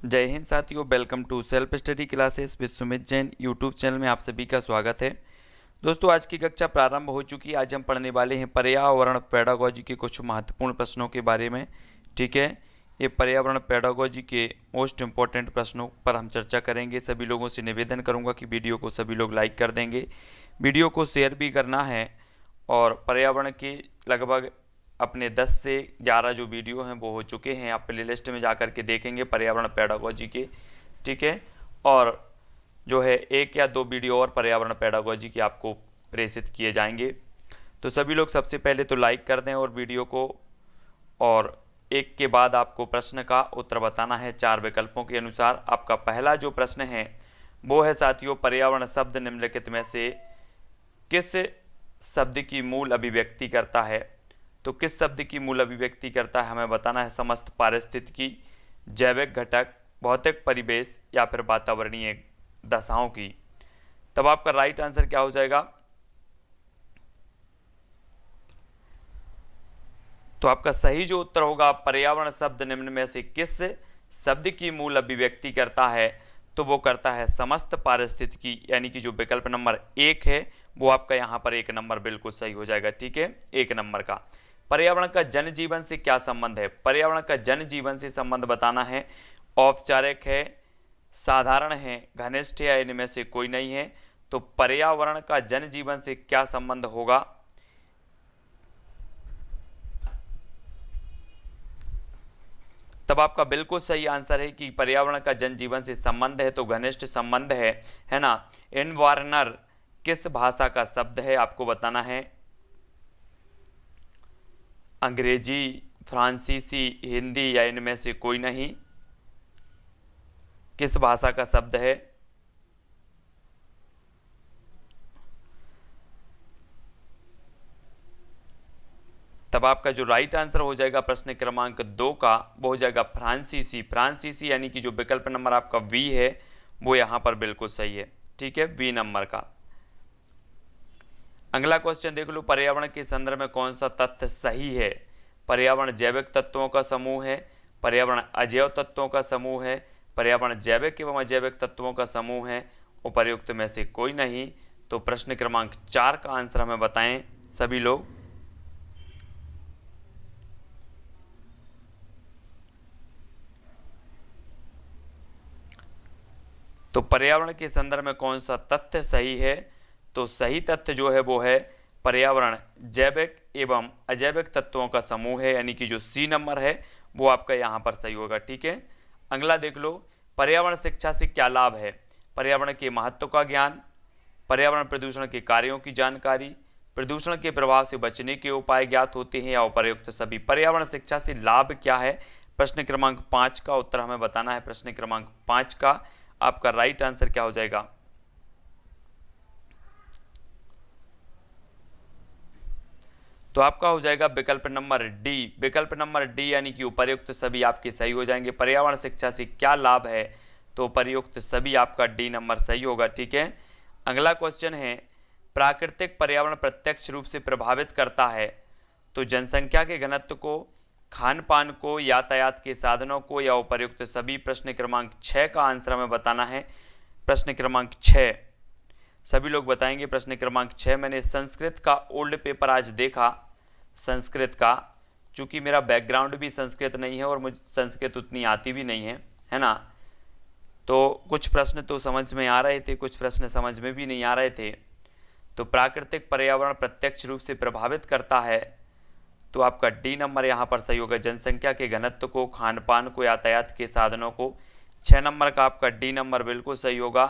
जय हिंद साथियों, welcome to self study classes with Sumit Jain YouTube channel में आप सभी का स्वागत है। दोस्तों, आज की कक्षा प्रारंभ हो चुकी है। आज हम पढ़ने वाले हैं पर्यावरण पेडागोजी के कुछ महत्वपूर्ण प्रश्नों के बारे में। ठीक है, ये पर्यावरण पेडागोजी के मोस्ट इम्पोर्टेंट प्रश्नों पर हम चर्चा करेंगे। सभी लोगों से निवेदन करूँगा कि वीडियो को सभी लोग लाइक कर देंगे, वीडियो को शेयर भी करना है और पर्यावरण के लगभग अपने 10 से 11 जो वीडियो हैं वो हो चुके हैं। आप प्लेलिस्ट में जाकर के देखेंगे पर्यावरण पेडागोजी के। ठीक है, और जो है 1 या 2 वीडियो और पर्यावरण पेडागोजी के आपको प्रेषित किए जाएंगे। तो सभी लोग सबसे पहले तो लाइक कर दें और वीडियो को, और एक के बाद आपको प्रश्न का उत्तर बताना है 4 विकल्पों के अनुसार। आपका पहला जो प्रश्न है वो है साथियों, पर्यावरण शब्द निम्नलिखित में से किस शब्द की मूल अभिव्यक्ति करता है? तो किस शब्द की मूल अभिव्यक्ति करता है हमें बताना है। समस्त पारिस्थितिकी, जैविक घटक, भौतिक परिवेश या फिर वातावरणीय दशाओं की। तब आपका राइट आंसर क्या हो जाएगा? तो आपका सही जो उत्तर होगा, पर्यावरण शब्द निम्न में से किस शब्द की मूल अभिव्यक्ति करता है? तो वो करता है समस्त पारिस्थितिकी, यानी कि जो विकल्प नंबर 1 है वो आपका यहाँ पर 1 नंबर बिल्कुल सही हो जाएगा। ठीक है, 1 नंबर का। पर्यावरण का जनजीवन से क्या संबंध है? पर्यावरण का जनजीवन से संबंध बताना है। औपचारिक है, साधारण है, घनिष्ठ है या इनमें से कोई नहीं है। तो पर्यावरण का जनजीवन से क्या संबंध होगा? तब आपका बिल्कुल सही आंसर है कि पर्यावरण का जनजीवन से संबंध है तो घनिष्ठ संबंध है ना। एनवायरनर किस भाषा का शब्द है आपको बताना है। अंग्रेजी, फ्रांसीसी, हिंदी या इनमें से कोई नहीं। किस भाषा का शब्द है? तब आपका जो राइट आंसर हो जाएगा प्रश्न क्रमांक 2 का वो हो जाएगा फ्रांसीसी। फ्रांसीसी यानी कि जो विकल्प नंबर आपका वी है वो यहां पर बिल्कुल सही है। ठीक है, वी नंबर का। अगला क्वेश्चन देख लो, पर्यावरण के संदर्भ में कौन सा तथ्य सही है? पर्यावरण जैविक तत्वों का समूह है, पर्यावरण अजैव तत्वों का समूह है, पर्यावरण जैविक एवं अजैविक तत्वों का समूह है, उपर्युक्त में से कोई नहीं। तो प्रश्न क्रमांक 4 का आंसर हमें बताएं सभी लोग। तो पर्यावरण के संदर्भ में कौन सा तथ्य सही है? तो सही तथ्य जो है वो है पर्यावरण जैविक एवं अजैविक तत्वों का समूह है, यानी कि जो सी नंबर है वो आपका यहाँ पर सही होगा। ठीक है, अगला देख लो, पर्यावरण शिक्षा से क्या लाभ है? पर्यावरण के महत्व का ज्ञान, पर्यावरण प्रदूषण के कार्यों की जानकारी, प्रदूषण के प्रभाव से बचने के उपाय ज्ञात होते हैं या उपर्युक्त सभी। पर्यावरण शिक्षा से लाभ क्या है? प्रश्न क्रमांक 5 का उत्तर हमें बताना है। प्रश्न क्रमांक 5 का आपका राइट आंसर क्या हो जाएगा? तो आपका हो जाएगा विकल्प नंबर डी। विकल्प नंबर डी यानी कि उपर्युक्त सभी आपके सही हो जाएंगे। पर्यावरण शिक्षा से क्या लाभ है? तो उपर्युक्त सभी आपका डी नंबर सही होगा। ठीक है, अगला क्वेश्चन है, प्राकृतिक पर्यावरण प्रत्यक्ष रूप से प्रभावित करता है तो जनसंख्या के घनत्व को, खान पान को, यातायात के साधनों को या उपर्युक्त सभी। प्रश्न क्रमांक 6 का आंसर हमें बताना है। प्रश्न क्रमांक 6 सभी लोग बताएंगे। प्रश्न क्रमांक 6 मैंने संस्कृत का ओल्ड पेपर आज देखा, संस्कृत का, चूंकि मेरा बैकग्राउंड भी संस्कृत नहीं है और मुझे संस्कृत उतनी आती भी नहीं है ना। तो कुछ प्रश्न तो समझ में आ रहे थे, कुछ प्रश्न समझ में भी नहीं आ रहे थे। तो प्राकृतिक पर्यावरण प्रत्यक्ष रूप से प्रभावित करता है तो आपका डी नंबर यहाँ पर सही होगा। जनसंख्या के घनत्व को, खान पान को, यातायात के साधनों को। 6 नंबर का आपका डी नंबर बिल्कुल सही होगा।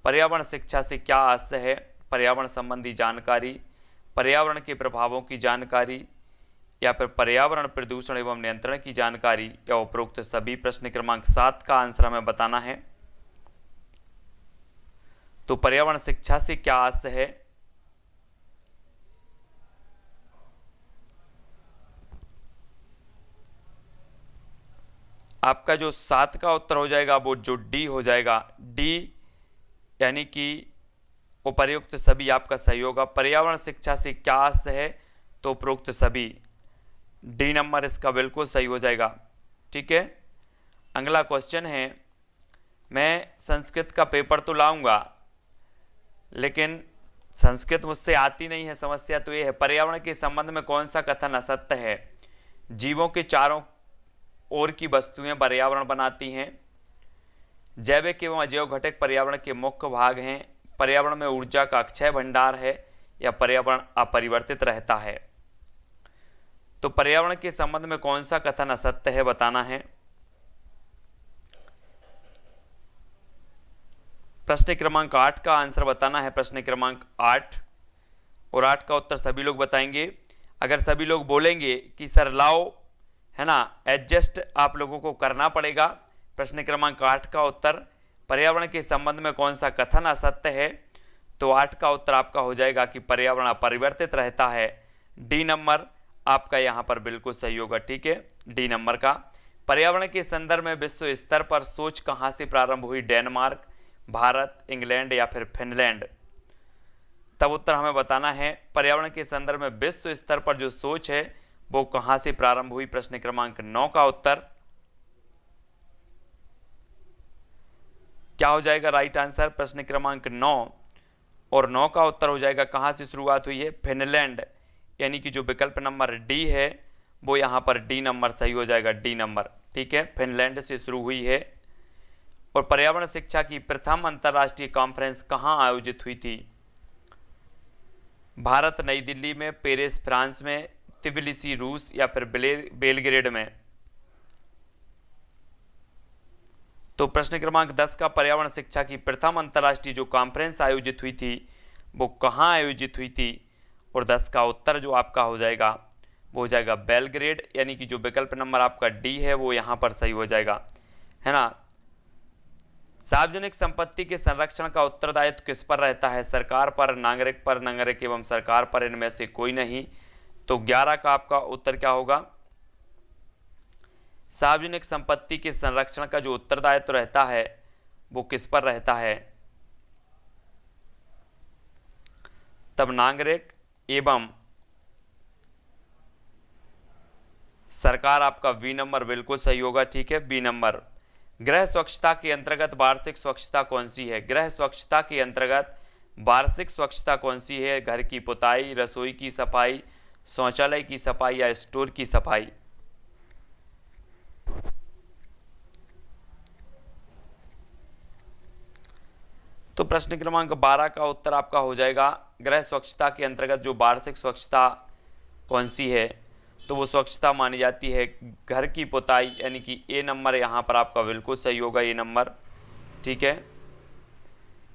पर्यावरण शिक्षा से क्या आशय है? पर्यावरण संबंधी जानकारी, पर्यावरण के प्रभावों की जानकारी या फिर पर्यावरण प्रदूषण एवं नियंत्रण की जानकारी या उपरोक्त सभी। प्रश्न क्रमांक 7 का आंसर हमें बताना है। तो पर्यावरण शिक्षा से क्या आशय है? आपका जो 7 का उत्तर हो जाएगा वो जो डी हो जाएगा। डी यानी कि उपर्युक्त सभी आपका सही होगा। पर्यावरण शिक्षा से क्या आशय है? तो उपरोक्त सभी। डी नंबर इसका बिल्कुल सही हो जाएगा। ठीक है, अगला क्वेश्चन है, मैं संस्कृत का पेपर तो लाऊंगा, लेकिन संस्कृत मुझसे आती नहीं है। समस्या तो ये है, पर्यावरण के संबंध में कौन सा कथन असत्य है? जीवों के चारों ओर की वस्तुएं पर्यावरण बनाती हैं। जैविक एवं अजैव घटक पर्यावरण के मुख्य भाग हैं। पर्यावरण में ऊर्जा का अक्षय भंडार है, या पर्यावरण अपरिवर्तित रहता है। तो पर्यावरण के संबंध में कौन सा कथन असत्य है बताना है। प्रश्न क्रमांक 8 का आंसर बताना है, प्रश्न क्रमांक 8, और 8 का उत्तर सभी लोग बताएंगे। अगर सभी लोग बोलेंगे कि सर लाओ, है ना, एडजस्ट आप लोगों को करना पड़ेगा। प्रश्न क्रमांक 8 का उत्तर, पर्यावरण के संबंध में कौन सा कथन असत्य है? तो 8 का उत्तर आपका हो जाएगा कि पर्यावरण अपरिवर्तित रहता है। डी नंबर आपका यहाँ पर बिल्कुल सही होगा। ठीक है, डी नंबर का। पर्यावरण के संदर्भ में विश्व स्तर पर सोच कहाँ से प्रारंभ हुई? डेनमार्क, भारत, इंग्लैंड या फिर फिनलैंड? तब उत्तर हमें बताना है, पर्यावरण के संदर्भ में विश्व स्तर पर जो सोच है वो कहां से प्रारंभ हुई? प्रश्न क्रमांक 9 का उत्तर क्या हो जाएगा राइट आंसर? प्रश्न क्रमांक 9, और 9 का उत्तर हो जाएगा कहां से शुरुआत हुई है? फिनलैंड, यानी कि जो विकल्प नंबर डी है वो यहां पर डी नंबर सही हो जाएगा, डी नंबर। ठीक है, फिनलैंड से शुरू हुई है। और पर्यावरण शिक्षा की प्रथम अंतर्राष्ट्रीय कॉन्फ्रेंस कहां आयोजित हुई थी? भारत नई दिल्ली में, पेरिस फ्रांस में, तिबिलिसी रूस या फिर बेलग्रेड में? तो प्रश्न क्रमांक 10 का, पर्यावरण शिक्षा की प्रथम अंतर्राष्ट्रीय जो कॉन्फ्रेंस आयोजित हुई थी वो कहां आयोजित हुई थी? और 10 का उत्तर जो आपका हो जाएगा वो हो जाएगा बेलग्रेड, यानी कि जो विकल्प नंबर आपका डी है वो यहां पर सही हो जाएगा, है ना। सार्वजनिक संपत्ति के संरक्षण का उत्तरदायित्व किस पर रहता है? सरकार पर, नागरिक पर, नागरिक एवं सरकार पर, इनमें से कोई नहीं। तो 11 का आपका उत्तर क्या होगा? सार्वजनिक संपत्ति के संरक्षण का जो उत्तरदायित्व रहता है वो किस पर रहता है? तब नागरिक एवं सरकार आपका बी नंबर बिल्कुल सही होगा। ठीक है, बी नंबर। गृह स्वच्छता के अंतर्गत वार्षिक स्वच्छता कौन सी है? गृह स्वच्छता के अंतर्गत वार्षिक स्वच्छता कौन सी है? घर की पुताई, रसोई की सफाई, शौचालय की सफाई या स्टोर की सफाई? तो प्रश्न क्रमांक 12 का उत्तर आपका हो जाएगा, गृह स्वच्छता के अंतर्गत जो वार्षिक स्वच्छता कौन सी है? तो वो स्वच्छता मानी जाती है घर की पुताई, यानी कि ए नंबर यहाँ पर आपका बिल्कुल सही होगा, ए नंबर। ठीक है,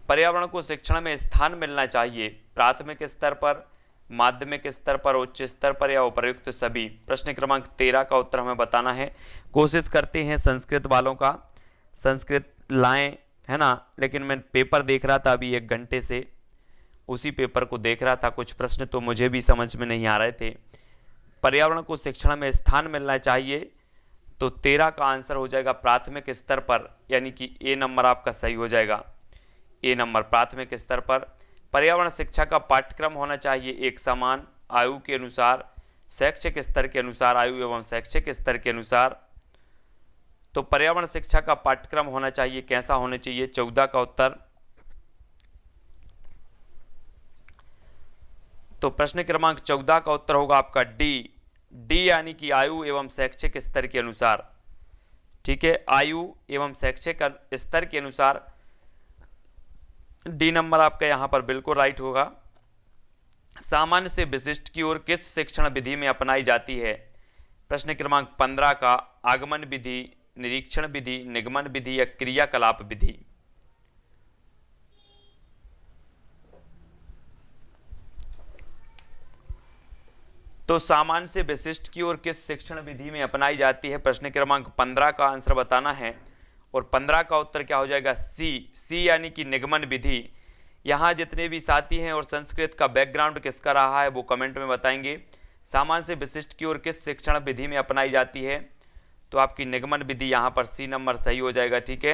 पर्यावरण को शिक्षण में स्थान मिलना चाहिए, प्राथमिक स्तर पर, माध्यमिक स्तर पर, उच्च स्तर पर या उपर्युक्त सभी? प्रश्न क्रमांक 13 का उत्तर हमें बताना है। कोशिश करते हैं संस्कृत वालों का संस्कृत लाएं, है ना, लेकिन मैं पेपर देख रहा था अभी 1 घंटे से, उसी पेपर को देख रहा था, कुछ प्रश्न तो मुझे भी समझ में नहीं आ रहे थे। पर्यावरण को शिक्षण में स्थान मिलना चाहिए, तो 13 का आंसर हो जाएगा प्राथमिक स्तर पर, यानी कि ए नंबर आपका सही हो जाएगा, ए नंबर प्राथमिक स्तर पर। पर्यावरण शिक्षा का पाठ्यक्रम होना चाहिए एक समान, आयु के अनुसार, शैक्षिक स्तर के अनुसार, आयु एवं शैक्षिक स्तर के अनुसार। तो पर्यावरण शिक्षा का पाठ्यक्रम होना चाहिए, कैसा होना चाहिए? 14 का उत्तर। तो प्रश्न क्रमांक 14 का उत्तर होगा आपका डी, डी यानी कि आयु एवं शैक्षिक स्तर के अनुसार। ठीक है, आयु एवं शैक्षिक स्तर के अनुसार डी नंबर आपका यहां पर बिल्कुल राइट होगा। सामान्य से विशिष्ट की ओर किस शिक्षण विधि में अपनाई जाती है? प्रश्न क्रमांक 15 का, आगमन विधि, निरीक्षण विधि, निगमन विधि या क्रियाकलाप विधि? तो सामान्य से विशिष्ट की ओर किस शिक्षण विधि में अपनाई जाती है? प्रश्न क्रमांक 15 का आंसर बताना है, और 15 का उत्तर क्या हो जाएगा? सी, सी यानी कि निगमन विधि। यहाँ जितने भी साथी हैं और संस्कृत का बैकग्राउंड किसका रहा है वो कमेंट में बताएंगे। सामान्य से विशिष्ट की ओर किस शिक्षण विधि में अपनाई जाती है? तो आपकी निगमन विधि यहाँ पर सी नंबर सही हो जाएगा। ठीक है,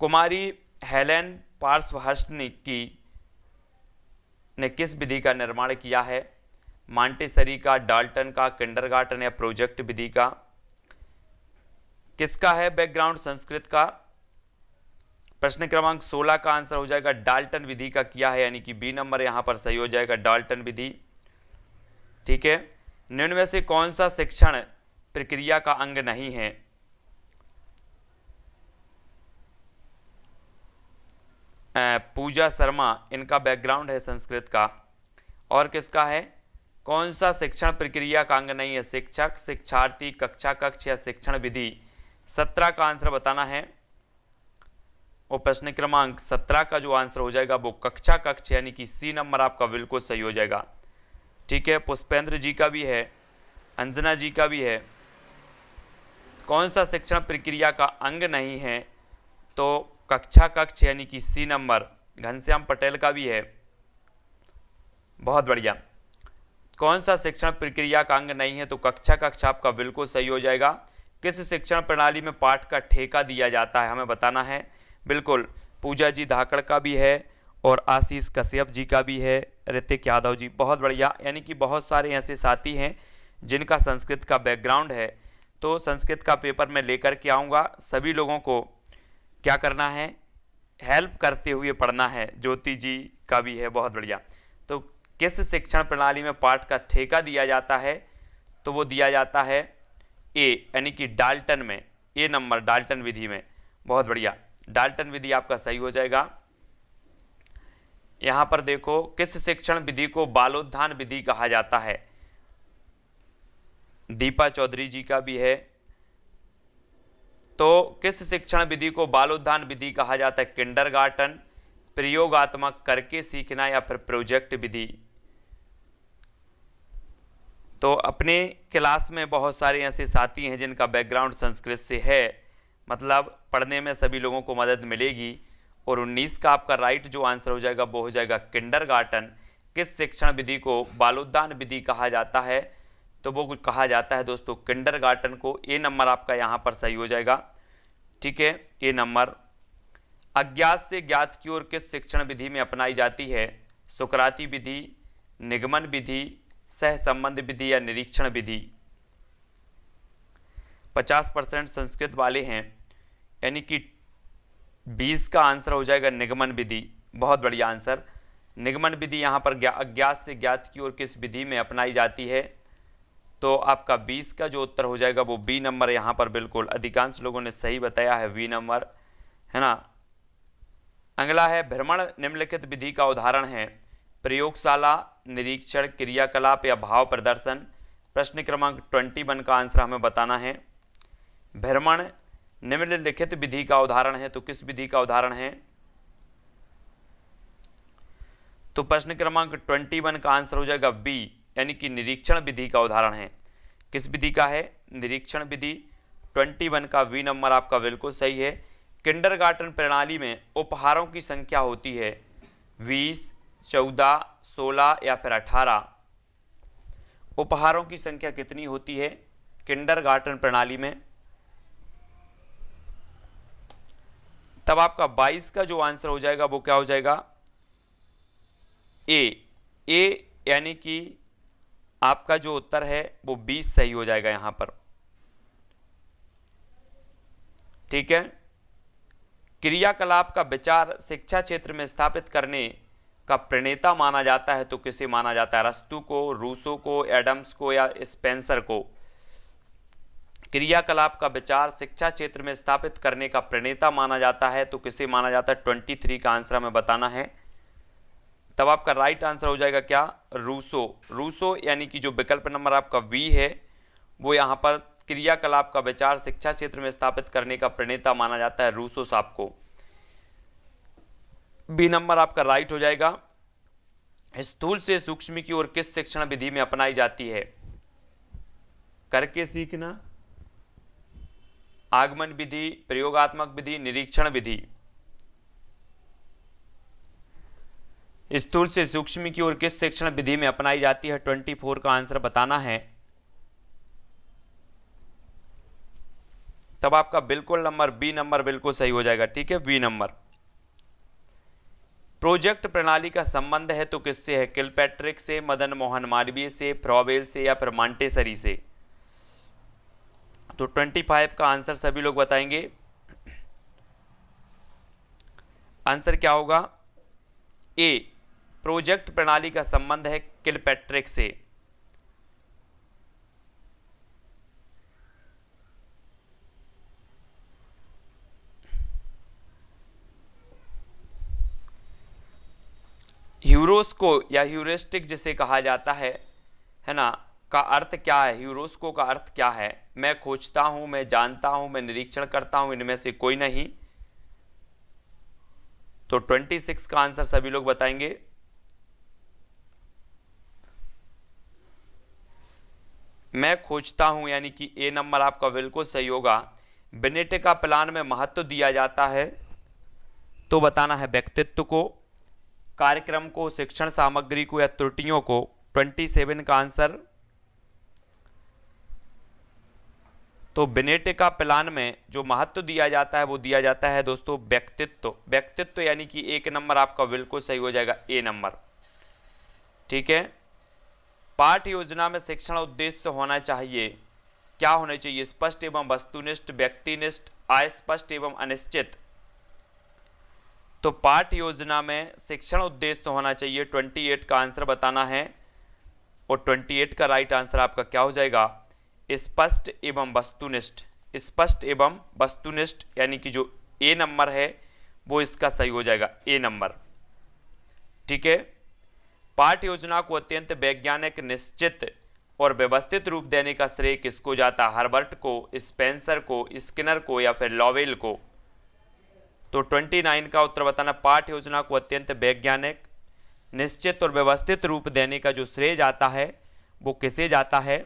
कुमारी हेलेन पार्श्वहर्षनिकी ने किस विधि का निर्माण किया है? मांटेसरी का, डाल्टन का, किंडरगार्टन या प्रोजेक्ट विधि का? किसका है बैकग्राउंड संस्कृत का? प्रश्न क्रमांक 16 का आंसर हो जाएगा डाल्टन विधि का क्या है, यानी कि बी नंबर यहाँ पर सही हो जाएगा, डाल्टन विधि। ठीक है, निम्न में से कौन सा शिक्षण प्रक्रिया का अंग नहीं है? पूजा शर्मा, इनका बैकग्राउंड है संस्कृत का। और किसका है? कौन सा शिक्षण प्रक्रिया का अंग नहीं है? शिक्षक, शिक्षार्थी, कक्षा कक्ष या शिक्षण विधि? 17 का आंसर बताना है। और प्रश्न क्रमांक 17 का जो आंसर हो जाएगा वो कक्षा कक्ष, यानी कि सी नंबर आपका बिल्कुल सही हो जाएगा। ठीक है, पुष्पेंद्र जी का भी है, अंजना जी का भी है। कौन सा शिक्षण प्रक्रिया का अंग नहीं है? तो कक्षा कक्ष, यानी कि सी नंबर। घनश्याम पटेल का भी है, बहुत बढ़िया। कौन सा शिक्षण प्रक्रिया का अंग नहीं है? तो कक्षा कक्ष आपका बिल्कुल सही हो जाएगा। किस शिक्षण प्रणाली में पाठ का ठेका दिया जाता है, हमें बताना है। बिल्कुल, पूजा जी धाकड़ का भी है और आशीष कश्यप जी का भी है, ऋतिक यादव जी, बहुत बढ़िया। यानी कि बहुत सारे ऐसे साथी हैं जिनका संस्कृत का बैकग्राउंड है। तो संस्कृत का पेपर मैं लेकर के आऊँगा, सभी लोगों को क्या करना है, हेल्प करते हुए पढ़ना है। ज्योति जी का भी है, बहुत बढ़िया। तो किस शिक्षण प्रणाली में पाठ का ठेका दिया जाता है? तो वो दिया जाता है ए, यानी कि डाल्टन में, ए नंबर, डाल्टन विधि में। बहुत बढ़िया, डाल्टन विधि आपका सही हो जाएगा। यहां पर देखो, किस शिक्षण विधि को बालोद्धान विधि कहा जाता है? दीपा चौधरी जी का भी है। तो किस शिक्षण विधि को बालोद्धान विधि कहा जाता है? किंडरगार्टन, प्रयोगात्मक, करके सीखना या फिर प्रोजेक्ट विधि? तो अपने क्लास में बहुत सारे ऐसे साथी हैं जिनका बैकग्राउंड संस्कृत से है, मतलब पढ़ने में सभी लोगों को मदद मिलेगी। और 19 का आपका राइट जो आंसर हो जाएगा वो हो जाएगा किंडरगार्टन। किस शिक्षण विधि को बालोद्धान विधि कहा जाता है? तो वो कहा जाता है दोस्तों किंडरगार्टन को। ए नंबर आपका यहाँ पर सही हो जाएगा। ठीक है, ए नंबर। अज्ञात से ज्ञात की ओर किस शिक्षण विधि में अपनाई जाती है? सुकराती विधि, निगमन विधि, सह संबंध विधि या निरीक्षण विधि? 50% संस्कृत वाले हैं, यानी कि 20 का आंसर हो जाएगा निगमन विधि। बहुत बढ़िया आंसर। निगमन विधि यहाँ पर अज्ञात से ज्ञात की ओर किस विधि में अपनाई जाती है? तो आपका 20 का जो उत्तर हो जाएगा वो बी नंबर यहाँ पर बिल्कुल अधिकांश लोगों ने सही बताया है, बी नंबर, है ना। अगला है भ्रमण निम्नलिखित विधि का उदाहरण है? प्रयोगशाला, निरीक्षण, क्रियाकलाप या भाव प्रदर्शन? प्रश्न क्रमांक 21 का आंसर हमें बताना है। भ्रमण निम्नलिखित विधि का उदाहरण है, तो किस विधि का उदाहरण है? तो प्रश्न क्रमांक 21 का आंसर हो जाएगा बी, यानी कि निरीक्षण विधि का उदाहरण है। किस विधि का है? निरीक्षण विधि। 21 का बी नंबर आपका बिल्कुल सही है। किंडरगार्टन प्रणाली में उपहारों की संख्या होती है 20, 14, 16 या फिर 18? उपहारों की संख्या कितनी होती है किंडरगार्टन प्रणाली में? तब आपका 22 का जो आंसर हो जाएगा वो क्या हो जाएगा? ए, यानी कि आपका जो उत्तर है वो 20 सही हो जाएगा यहां पर। ठीक है, क्रियाकलाप का विचार शिक्षा क्षेत्र में स्थापित करने का प्रणेता माना जाता है, तो किसे माना जाता है? अरस्तू को, रूसो को, एडम्स को या स्पेंसर को? क्रियाकलाप का विचार शिक्षा क्षेत्र में स्थापित करने का प्रणेता माना जाता है, तो किसे माना जाता है? 23 का आंसर हमें बताना है। तब आपका राइट आंसर हो जाएगा क्या? रूसो। रूसो, यानी कि जो विकल्प नंबर आपका बी है वो यहाँ पर क्रियाकलाप का विचार शिक्षा क्षेत्र में स्थापित करने का प्रणेता माना जाता है रूसो साहब को। बी नंबर आपका राइट हो जाएगा। स्थूल से सूक्ष्म की ओर किस शिक्षण विधि में अपनाई जाती है? करके सीखना, आगमन विधि, प्रयोगात्मक विधि, निरीक्षण विधि? स्थूल से सूक्ष्म की ओर किस शिक्षण विधि में अपनाई जाती है? 24 का आंसर बताना है। तब आपका बिल्कुल नंबर बी नंबर बिल्कुल सही हो जाएगा। ठीक है, बी नंबर। प्रोजेक्ट प्रणाली का संबंध है तो किससे है? किलपैट्रिक से, मदन मोहन मालवीय से, फ्रॉबेल से या फिर मॉन्टेसरी से? तो 25 का आंसर सभी लोग बताएंगे। आंसर क्या होगा? ए, प्रोजेक्ट प्रणाली का संबंध है किलपैट्रिक से। ह्यूरोस्को या ह्यूरिस्टिक जिसे कहा जाता है ना, का अर्थ क्या है? ह्यूरोस्को का अर्थ क्या है? मैं खोजता हूं, मैं जानता हूं, मैं निरीक्षण करता हूं, इनमें से कोई नहीं। तो 26 का आंसर सभी लोग बताएंगे। मैं खोजता हूं यानी कि ए नंबर आपका बिल्कुल सही होगा। बेनेट प्लान में महत्व दिया जाता है तो बताना है व्यक्तित्व को, कार्यक्रम को, शिक्षण सामग्री को या त्रुटियों को। 27 का आंसर। तो बेनेट प्लान में जो महत्व दिया जाता है वो दिया जाता है दोस्तों व्यक्तित्व। व्यक्तित्व यानी कि एक नंबर आपका बिल्कुल सही हो जाएगा, ए नंबर। ठीक है। पाठ योजना में शिक्षण उद्देश्य होना चाहिए, क्या होना चाहिए? स्पष्ट एवं वस्तुनिष्ठ, व्यक्तिनिष्ठ, अस्पष्ट एवं अनिश्चित। तो पाठ योजना में शिक्षण उद्देश्य होना चाहिए। 28 का आंसर बताना है और 28 का राइट आंसर आपका क्या हो जाएगा? स्पष्ट एवं वस्तुनिष्ठ। स्पष्ट एवं वस्तुनिष्ठ यानी कि जो ए नंबर है वो इसका सही हो जाएगा, ए नंबर। ठीक है। पाठ योजना को अत्यंत वैज्ञानिक, निश्चित और व्यवस्थित रूप देने का श्रेय किसको जाता है? हर्बर्ट को, स्पेंसर को, स्किनर को या फिर लॉवेल को? तो 29 का उत्तर बताना। पाठ योजना को अत्यंत वैज्ञानिक, निश्चित और व्यवस्थित रूप देने का जो श्रेय जाता है वो किसे जाता है?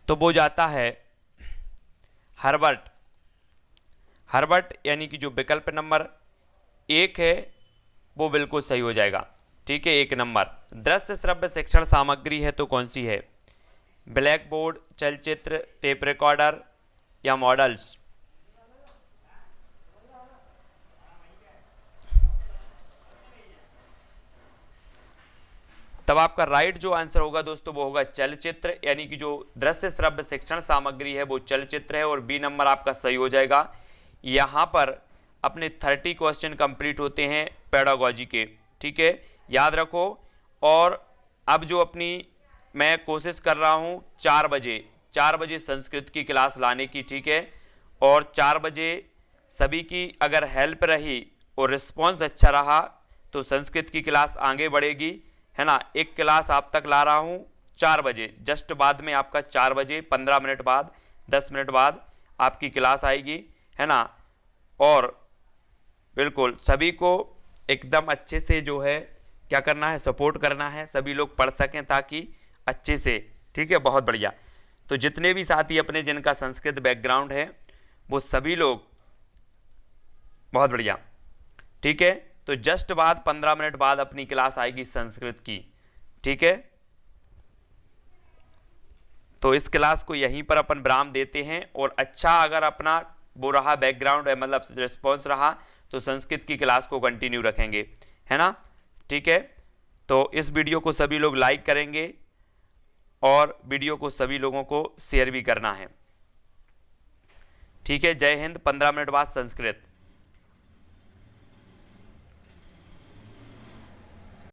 तो वो जाता है हर्बर्ट। हर्बर्ट यानी कि जो विकल्प नंबर 1 है वो बिल्कुल सही हो जाएगा। ठीक है, 1 नंबर। दृश्य श्रव्य शिक्षण सामग्री है तो कौन सी है? ब्लैक बोर्ड, चलचित्र, टेप रिकॉर्डर या मॉडल्स? तब आपका राइट जो आंसर होगा दोस्तों वो होगा चलचित्र, यानी कि जो दृश्य श्रव्य शिक्षण सामग्री है वो चलचित्र है और बी नंबर आपका सही हो जाएगा। यहाँ पर अपने 30 क्वेश्चन कंप्लीट होते हैं पेडागोजी के। ठीक है, याद रखो। और अब जो अपनी मैं कोशिश कर रहा हूँ 4 बजे संस्कृत की क्लास लाने की। ठीक है, और 4 बजे सभी की अगर हेल्प रही और रिस्पॉन्स अच्छा रहा तो संस्कृत की क्लास आगे बढ़ेगी, है ना। एक क्लास आप तक ला रहा हूँ 4 बजे, जस्ट बाद में आपका 4 बजे 15 मिनट बाद 10 मिनट बाद आपकी क्लास आएगी, है ना। और बिल्कुल सभी को एकदम अच्छे से जो है क्या करना है, सपोर्ट करना है, सभी लोग पढ़ सकें ताकि अच्छे से। ठीक है, बहुत बढ़िया। तो जितने भी साथी अपने जिनका संस्कृत बैकग्राउंड है वो सभी लोग, बहुत बढ़िया। ठीक है, तो जस्ट बाद 15 मिनट बाद अपनी क्लास आएगी संस्कृत की। ठीक है, तो इस क्लास को यहीं पर अपन विराम देते हैं और अच्छा अगर अपना वो रहा बैकग्राउंड है, मतलब रिस्पॉन्स रहा, तो संस्कृत की क्लास को कंटिन्यू रखेंगे, है ना। ठीक है, तो इस वीडियो को सभी लोग लाइक करेंगे और वीडियो को सभी लोगों को शेयर भी करना है। ठीक है, जय हिंद। 15 मिनट बाद संस्कृत।